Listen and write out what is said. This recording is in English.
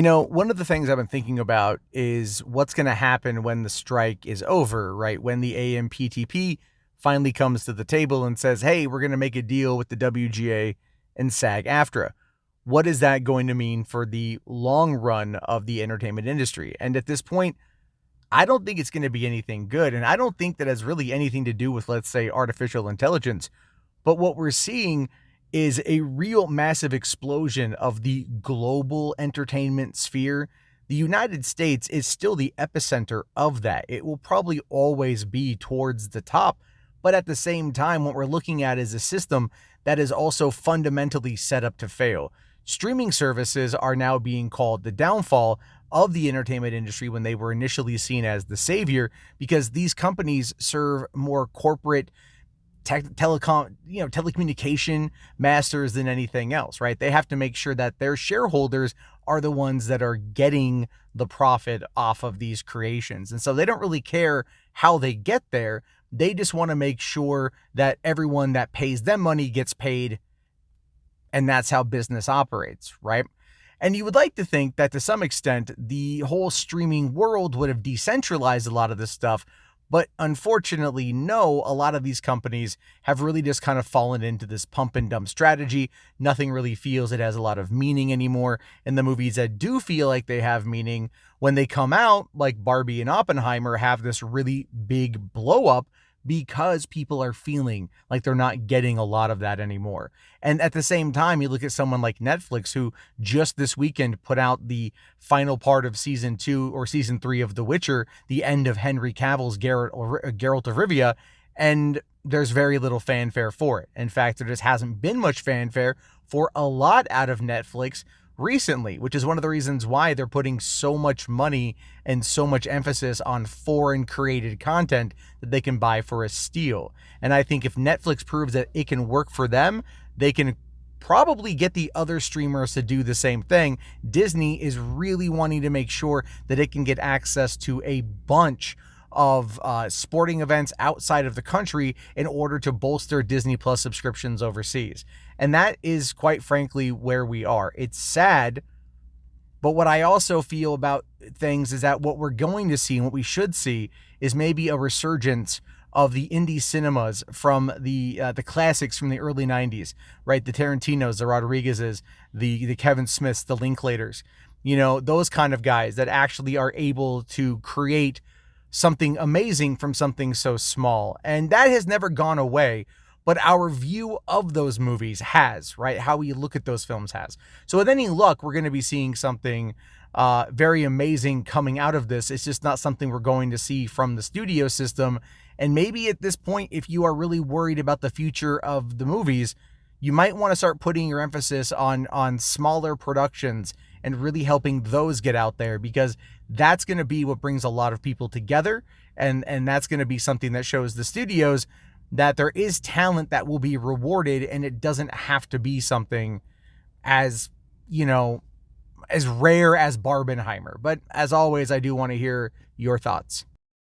One of the things I've been thinking about is what's going to happen when the strike is over, right? When the AMPTP finally comes to the table and says, hey, we're going to make a deal with the WGA and SAG-AFTRA. What is that going to mean for the long run of the entertainment industry? And at this point, I don't think it's going to be anything good. And I don't think that has really anything to do with, let's say, artificial intelligence. But what we're seeing is a real massive explosion of the global entertainment sphere. The United States is still the epicenter of that. It will probably always be towards the top. But at the same time, what we're looking at is a system that is also fundamentally set up to fail. Streaming services are now being called the downfall of the entertainment industry when they were initially seen as the savior, because these companies serve more corporate telecommunication masters than anything else, right? They have to make sure that their shareholders are the ones that are getting the profit off of these creations. And so they don't really care how they get there. They just want to make sure that everyone that pays them money gets paid. And that's how business operates, right? And you would like to think that to some extent, the whole streaming world would have decentralized a lot of this stuff. But unfortunately, no, a lot of these companies have really just kind of fallen into this pump and dump strategy. Nothing really feels it has a lot of meaning anymore. And the movies that do feel like they have meaning, when they come out, like Barbie and Oppenheimer, have this really big blow up because people are feeling like they're not getting a lot of that anymore. And at the same time, you look at someone like Netflix, who just this weekend put out the final part of season 2 or season 3 of The Witcher, the end of Henry Cavill's Geralt of Rivia, and there's very little fanfare for it. In fact, there just hasn't been much fanfare for a lot out of Netflix recently, which is one of the reasons why they're putting so much money and so much emphasis on foreign created content that they can buy for a steal. And I think if Netflix proves that it can work for them, they can probably get the other streamers to do the same thing. Disney is really wanting to make sure that it can get access to a bunch of sporting events outside of the country in order to bolster Disney Plus subscriptions overseas. And that is, quite frankly, where we are. It's sad, but what I also feel about things is that what we're going to see and what we should see is maybe a resurgence of the indie cinemas from the classics from the early 90s, right? The Tarantinos, the Rodriguezes, the Kevin Smiths, the Linklaters, those kind of guys that actually are able to create something amazing from something so small. And that has never gone away, but our view of those movies has, right? How we look at those films has. So with any luck, we're going to be seeing something very amazing coming out of this. It's just not something we're going to see from the studio system. And maybe at this point, if you are really worried about the future of the movies, you might want to start putting your emphasis on smaller productions and really helping those get out there, because that's going to be what brings a lot of people together. And that's going to be something that shows the studios that there is talent that will be rewarded, and it doesn't have to be something as, as rare as Barbenheimer. But as always, I do want to hear your thoughts.